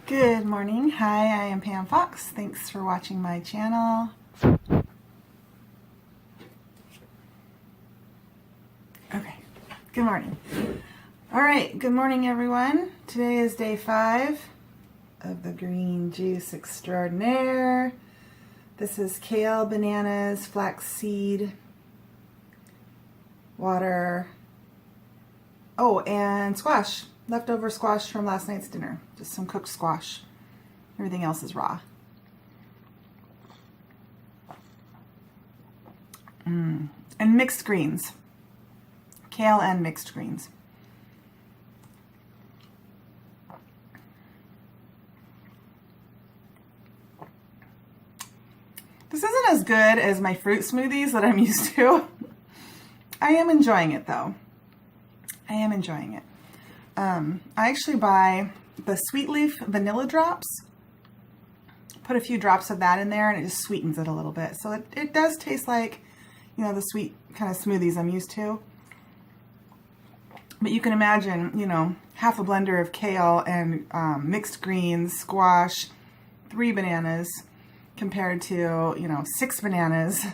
Good morning. Hi, I am Pam Fox. Thanks for watching my channel. Okay, good morning. All right, good morning, everyone. Today is day 5 of the green juice extraordinaire. This is kale, bananas, flaxseed, water, and squash. Leftover squash from last night's dinner. Just some cooked squash. Everything else is raw. And mixed greens. Kale and mixed greens. This isn't as good as my fruit smoothies that I'm used to. I am enjoying it though. I am enjoying it. I actually buy the Sweet Leaf vanilla drops. Put a few drops of that in there and it just sweetens it a little bit. So it does taste like, you know, the sweet kind of smoothies I'm used to. But you can imagine, you know, half a blender of kale and mixed greens, squash, 3 bananas compared to, you know, 6 bananas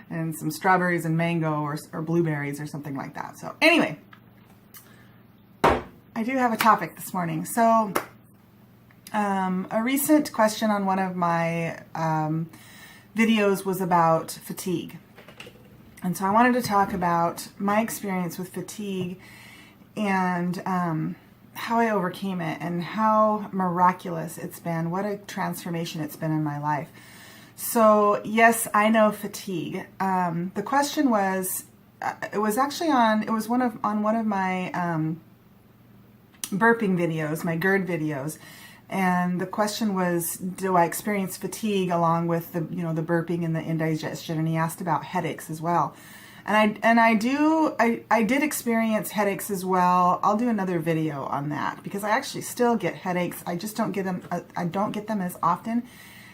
and some strawberries and mango or blueberries or something like that. So anyway, I do have a topic this morning. So a recent question on one of my videos was about fatigue. And so I wanted to talk about my experience with fatigue and how I overcame it and how miraculous it's been, what a transformation it's been in my life. So yes, I know fatigue. The question was, it was one of my burping videos, my GERD videos, and the question was, do I experience fatigue along with the burping and the indigestion? And he asked about headaches as well, and I did experience headaches as well. I'll do another video on that because I actually still get headaches. I just don't get them. I don't get them as often,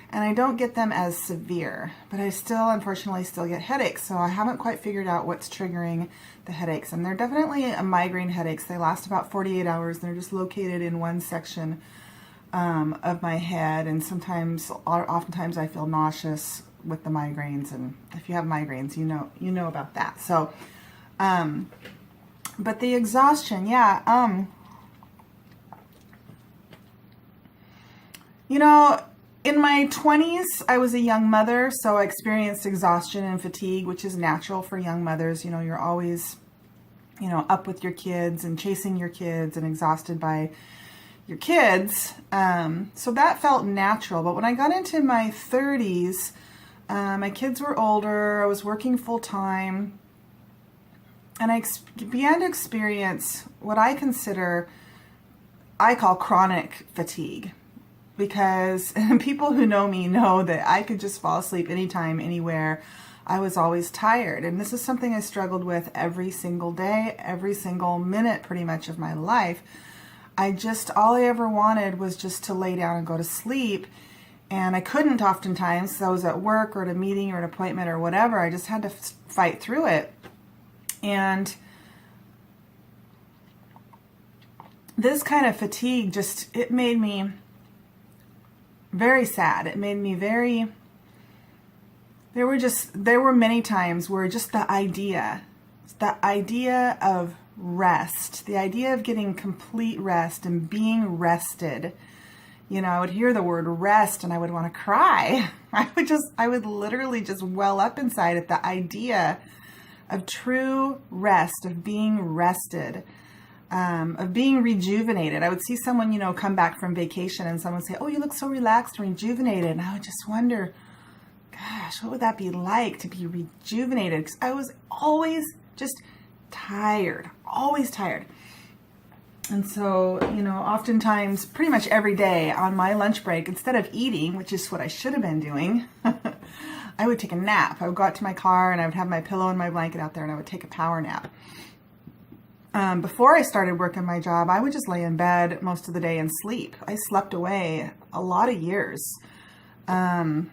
and I don't get them as severe. But I still, unfortunately, get headaches. So I haven't quite figured out what's triggering the headaches, and they're definitely a migraine headaches. They last about 48 hours. They're just located in one section of my head, and oftentimes I feel nauseous with the migraines. And if you have migraines, you know about that. So, but the exhaustion, yeah, you know. In my 20s, I was a young mother, so I experienced exhaustion and fatigue, which is natural for young mothers. You know, you're always, you know, up with your kids and chasing your kids and exhausted by your kids. So that felt natural. But when I got into my 30s, my kids were older, I was working full time, and I began to experience what I call chronic fatigue. Because people who know me know that I could just fall asleep anytime, anywhere. I was always tired. And this is something I struggled with every single day, every single minute pretty much of my life. All I ever wanted was just to lay down and go to sleep. And I couldn't oftentimes, because I was at work or at a meeting or an appointment or whatever. I just had to fight through it. And this kind of fatigue it made me very sad. It made me there were many times where just the idea of rest, the idea of getting complete rest and being rested, you know, I would hear the word rest and I would want to cry. I would literally just well up inside at the idea of true rest, of being rested. Of being rejuvenated. I would see someone, you know, come back from vacation and someone say, "Oh, you look so relaxed and rejuvenated." And I would just wonder, gosh, what would that be like to be rejuvenated? Because I was always just tired, always tired. And so, you know, oftentimes, pretty much every day on my lunch break, instead of eating, which is what I should have been doing, I would take a nap. I would go out to my car and I would have my pillow and my blanket out there and I would take a power nap. Before I started working my job, I would just lay in bed most of the day and sleep. I slept away a lot of years. Part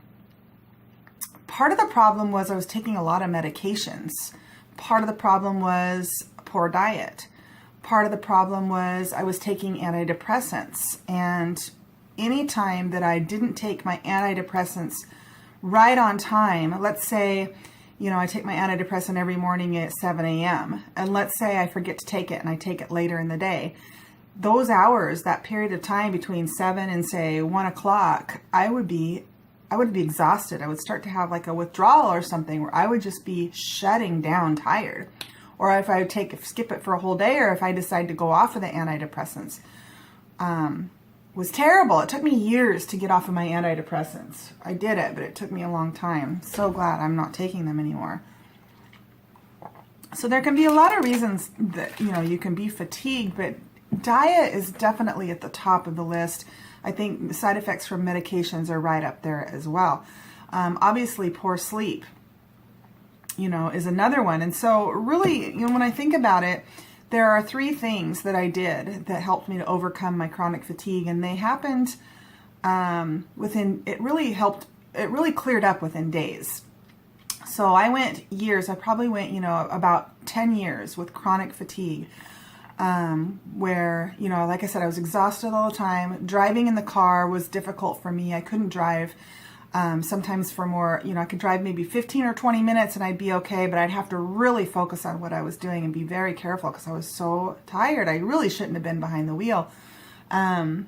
of the problem was I was taking a lot of medications. Part of the problem was poor diet. Part of the problem was I was taking antidepressants, and any time that I didn't take my antidepressants right on time. Let's say, I take my antidepressant every morning at 7 a.m. And let's say I forget to take it and I take it later in the day. Those hours, that period of time between 7 and say 1 o'clock, I would be exhausted. I would start to have like a withdrawal or something where I would just be shutting down tired. Or if I skip it for a whole day, or if I decide to go off of the antidepressants. Was terrible. It took me years to get off of my antidepressants. I did it, but it took me a long time. So glad I'm not taking them anymore. So there can be a lot of reasons that, you can be fatigued, but diet is definitely at the top of the list. I think the side effects from medications are right up there as well. Obviously, poor sleep, is another one. And so really, when I think about it, there are 3 things that I did that helped me to overcome my chronic fatigue, and they happened it really cleared up within days. So I went years, I probably went, about 10 years with chronic fatigue, where, like I said, I was exhausted all the time. Driving in the car was difficult for me. I couldn't drive. Sometimes for more, I could drive maybe 15 or 20 minutes and I'd be okay, but I'd have to really focus on what I was doing and be very careful because I was so tired. I really shouldn't have been behind the wheel. And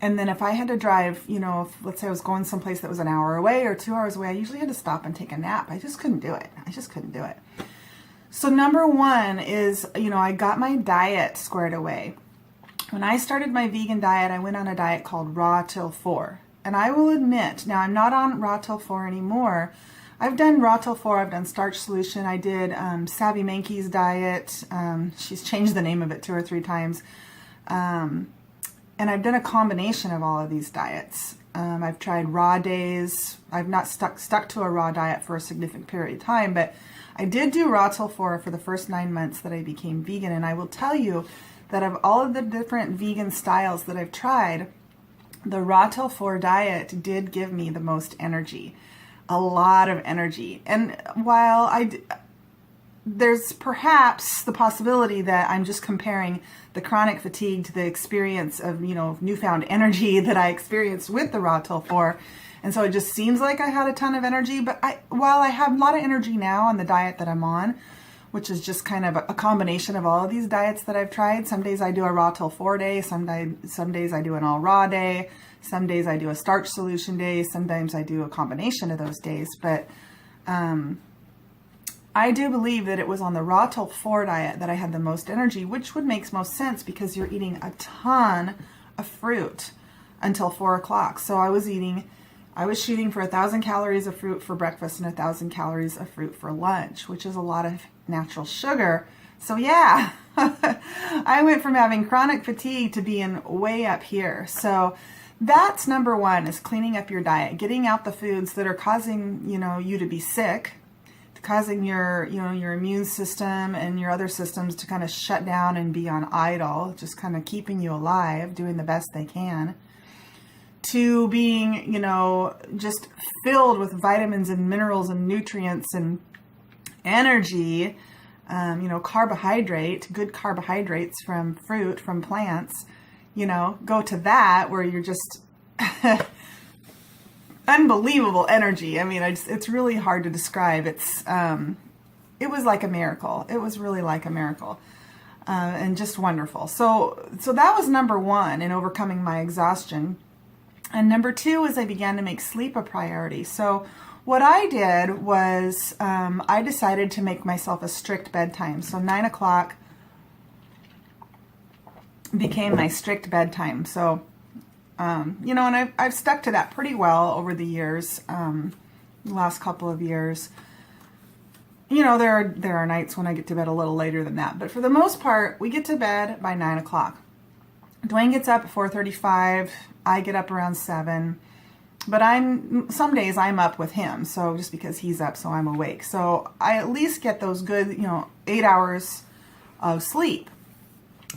then if I had to drive, let's say I was going someplace that was an hour away or 2 hours away, I usually had to stop and take a nap. I just couldn't do it. So number 1 is, I got my diet squared away. When I started my vegan diet, I went on a diet called Raw Till 4. And I will admit, now I'm not on Raw Till 4 anymore. I've done Raw Till 4, I've done Starch Solution, I did Savvy Mankey's diet. She's changed the name of it 2 or 3 times. And I've done a combination of all of these diets. I've tried raw days. I've not stuck to a raw diet for a significant period of time, but I did do Raw Till 4 for the first 9 months that I became vegan. And I will tell you that of all of the different vegan styles that I've tried, the Raw Till 4 diet did give me the most energy, a lot of energy. And while there's perhaps the possibility that I'm just comparing the chronic fatigue to the experience of, newfound energy that I experienced with the Raw Till 4. And so it just seems like I had a ton of energy. But while I have a lot of energy now on the diet that I'm on, which is just kind of a combination of all of these diets that I've tried. Some days I do a Raw Till 4 day, some days I do an all raw day, some days I do a starch solution day, sometimes I do a combination of those days. But I do believe that it was on the Raw Till 4 diet that I had the most energy, which would make most sense because you're eating a ton of fruit until 4 o'clock. So I was shooting for 1,000 calories of fruit for breakfast and 1,000 calories of fruit for lunch, which is a lot of natural sugar. So yeah, I went from having chronic fatigue to being way up here. So that's number 1, is cleaning up your diet, getting out the foods that are causing, you to be sick, causing your immune system and your other systems to kind of shut down and be on idle, just kind of keeping you alive, doing the best they can, to being, just filled with vitamins and minerals and nutrients and energy, good carbohydrates from fruit, from plants, go to that where you're just unbelievable energy. I mean, it's really hard to describe. It was like a miracle. It was really like a miracle, and just wonderful. So that was number 1 in overcoming my exhaustion. And number 2 is I began to make sleep a priority. So what I did was I decided to make myself a strict bedtime. So 9 o'clock became my strict bedtime. So, and I've stuck to that pretty well over the years, the last couple of years. There are nights when I get to bed a little later than that. But for the most part, we get to bed by 9 o'clock. Dwayne gets up at 4:35. I get up around 7. But some days I'm up with him, so just because he's up, so I'm awake. So I at least get those good, 8 hours of sleep.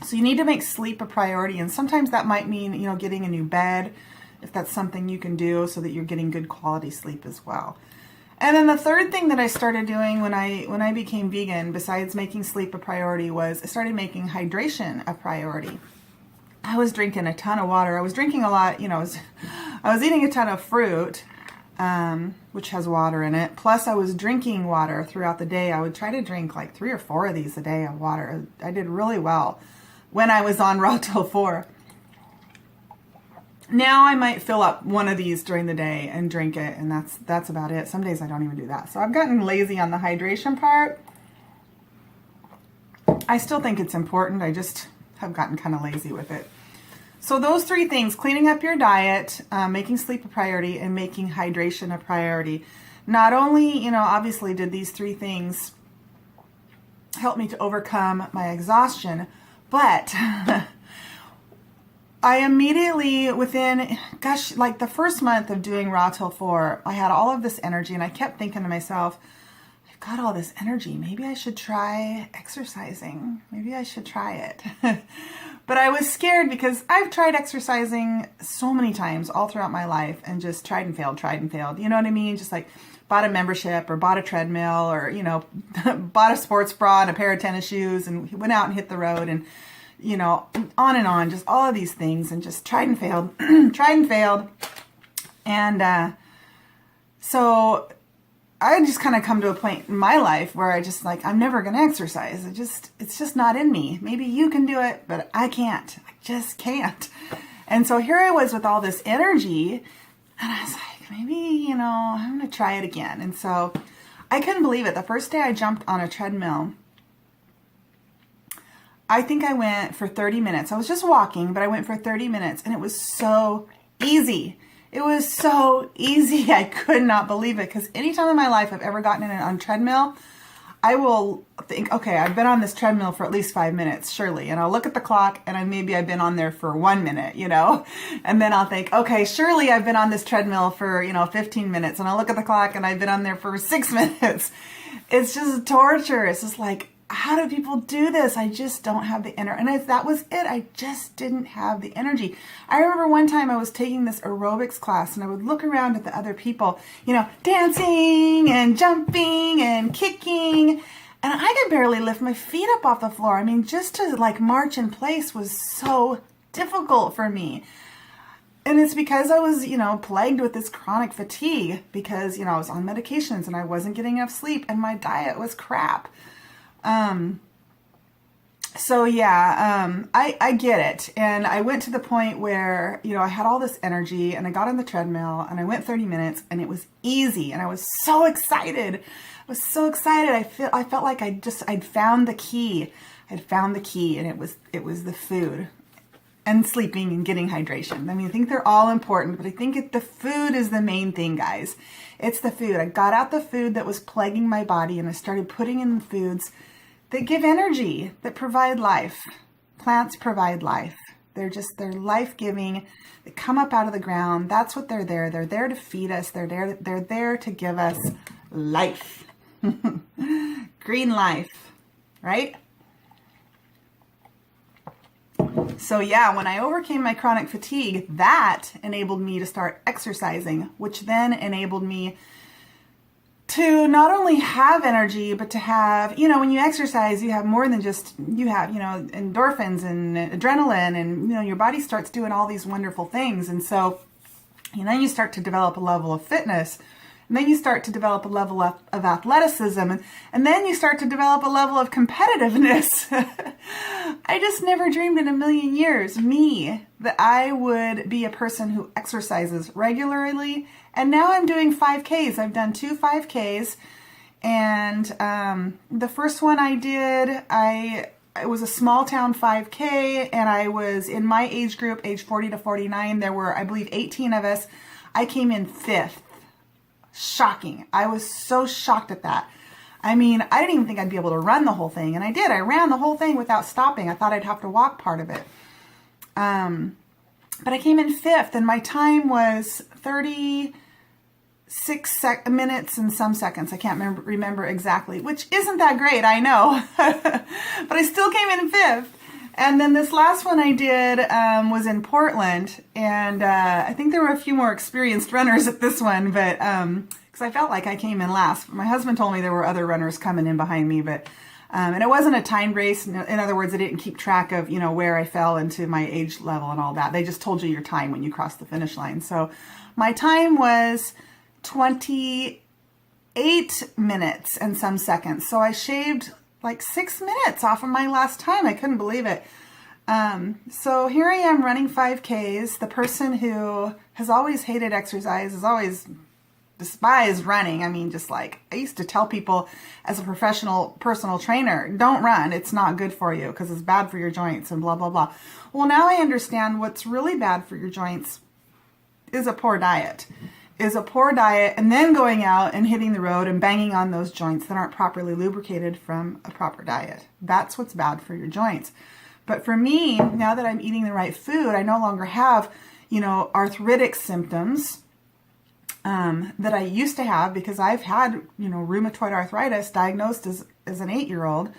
So you need to make sleep a priority, and sometimes that might mean, getting a new bed, if that's something you can do, so that you're getting good quality sleep as well. And then the third thing that I started doing when I became vegan, besides making sleep a priority, was I started making hydration a priority. I was drinking a ton of water. I was drinking a lot, I was eating a ton of fruit, which has water in it. Plus I was drinking water throughout the day. I would try to drink like 3 or 4 of these a day of water. I did really well when I was on raw till 4. Now I might fill up one of these during the day and drink it, and that's about it. Some days I don't even do that. So I've gotten lazy on the hydration part. I still think it's important. I just have gotten kind of lazy with it. So those 3 things: cleaning up your diet, making sleep a priority, and making hydration a priority. Not only, obviously did these 3 things help me to overcome my exhaustion, but I immediately, within, like the first month of doing Raw Till 4, I had all of this energy, and I kept thinking to myself, I've got all this energy. Maybe I should try exercising. Maybe I should try it. But I was scared because I've tried exercising so many times all throughout my life and just tried and failed. You know what I mean? Just like bought a membership or bought a treadmill or, bought a sports bra and a pair of tennis shoes and went out and hit the road and, on and on, just all of these things, and just tried and failed, And so I just kind of come to a point in my life where I just I'm never going to exercise. It's just not in me. Maybe you can do it, but I can't. I just can't. And so here I was with all this energy, and I was like, maybe, I'm going to try it again. And so I couldn't believe it. The first day I jumped on a treadmill, I think I went for 30 minutes. I was just walking, but I went for 30 minutes, and it was so easy. It was so easy. I could not believe it, because anytime in my life I've ever gotten on a treadmill, I will think, okay, I've been on this treadmill for at least 5 minutes, surely. And I'll look at the clock, and maybe I've been on there for 1 minute, and then I'll think, okay, surely I've been on this treadmill for, 15 minutes. And I'll look at the clock, and I've been on there for 6 minutes. It's just torture. It's just like, how do people do this? I just don't have the energy. And that was it. I just didn't have the energy. I remember one time I was taking this aerobics class, and I would look around at the other people, dancing and jumping and kicking. And I could barely lift my feet up off the floor. I mean, just to march in place was so difficult for me. And it's because I was, plagued with this chronic fatigue because, I was on medications and I wasn't getting enough sleep and my diet was crap. I get it. And I went to the point where, I had all this energy, and I got on the treadmill and I went 30 minutes, and it was easy. And I was so excited. I felt like I'd found the key. And it was the food and sleeping and getting hydration. I mean, I think they're all important, but I think the food is the main thing, guys. It's the food. I got out the food that was plaguing my body, and I started putting in the foods that give energy, that provide life. Plants provide life. They're life-giving. They come up out of the ground. That's what they're there. They're there to feed us. They're there to give us life. Green life, right? So when I overcame my chronic fatigue, that enabled me to start exercising, which then enabled me to not only have energy, but to have, when you exercise, you have more than just, endorphins and adrenaline, and, your body starts doing all these wonderful things. And so, then you start to develop a level of fitness, and then you start to develop a level of athleticism, and then you start to develop a level of competitiveness. I just never dreamed in a million years, that I would be a person who exercises regularly. And now I'm doing 5Ks. I've done 2 5Ks. And the first one I did, it was a small town 5K, and I was in my age group, age 40 to 49. There were, I believe, 18 of us. I came in 5th. Shocking. I was so shocked at that. I mean, I didn't even think I'd be able to run the whole thing. And I did. I ran the whole thing without stopping. I thought I'd have to walk part of it. But I came in 5th, and my time was 36 minutes and some seconds. I can't remember exactly, which isn't that great, I know. But I still came in 5th. And then this last one I did was in Portland, and I think there were a few more experienced runners at this one, but because I felt like I came in last. My husband told me there were other runners coming in behind me, but And it wasn't a timed race. In other words, they didn't keep track of, you know, where I fell into my age level and all that. They just told you your time when you crossed the finish line. So my time was 28 minutes and some seconds. So I shaved like 6 minutes off of my last time. I couldn't believe it. So here I am running 5Ks. The person who has always hated exercise, has always despised running. I mean, just like I used to tell people as a professional personal trainer, don't run. It's not good for you because it's bad for your joints and blah, blah, blah. Well, now I understand what's really bad for your joints is a poor diet. And then going out and hitting the road and banging on those joints that aren't properly lubricated from a proper diet. That's what's bad for your joints. But for me, now that I'm eating the right food, I no longer have, you know, arthritic symptoms that I used to have because I've had, you know, rheumatoid arthritis diagnosed as an 8-year-old.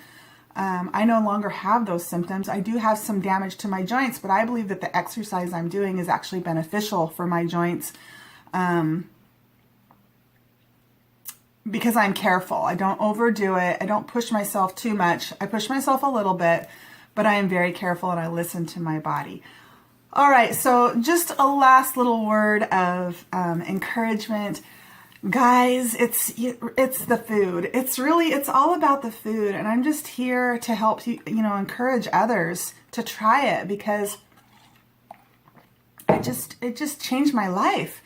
I no longer have those symptoms. I do have some damage to my joints, but I believe that the exercise I'm doing is actually beneficial for my joints because I'm careful. I don't overdo it. I don't push myself too much. I push myself a little bit, but I am very careful and I listen to my body. All right, so just a last little word of encouragement. Guys, it's the food. It's all about the food, and I'm just here to help you, you know, encourage others to try it because it just changed my life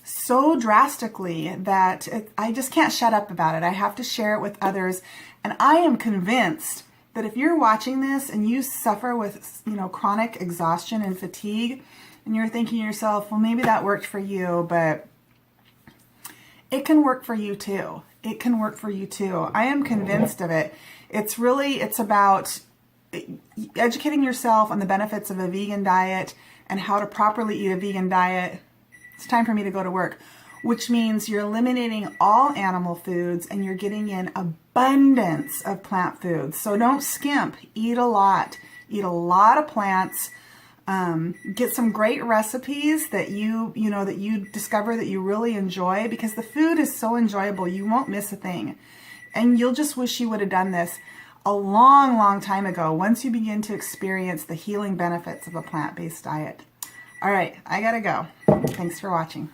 so drastically that I just can't shut up about it. I have to share it with others, and I am convinced that if you're watching this and you suffer with, you know, chronic exhaustion and fatigue, and you're thinking to yourself, well, maybe that worked for you, but it can work for you too. It can work for you too. I am convinced of it. It's about educating yourself on the benefits of a vegan diet and how to properly eat a vegan diet. It's time for me to go to work, which means you're eliminating all animal foods and you're getting in abundance of plant foods. So don't skimp. Eat a lot. Eat a lot of plants. Get some great recipes that you discover that you really enjoy, because the food is so enjoyable. You won't miss a thing. And you'll just wish you would have done this a long, long time ago once you begin to experience the healing benefits of a plant-based diet. All right, I gotta go. Thanks for watching.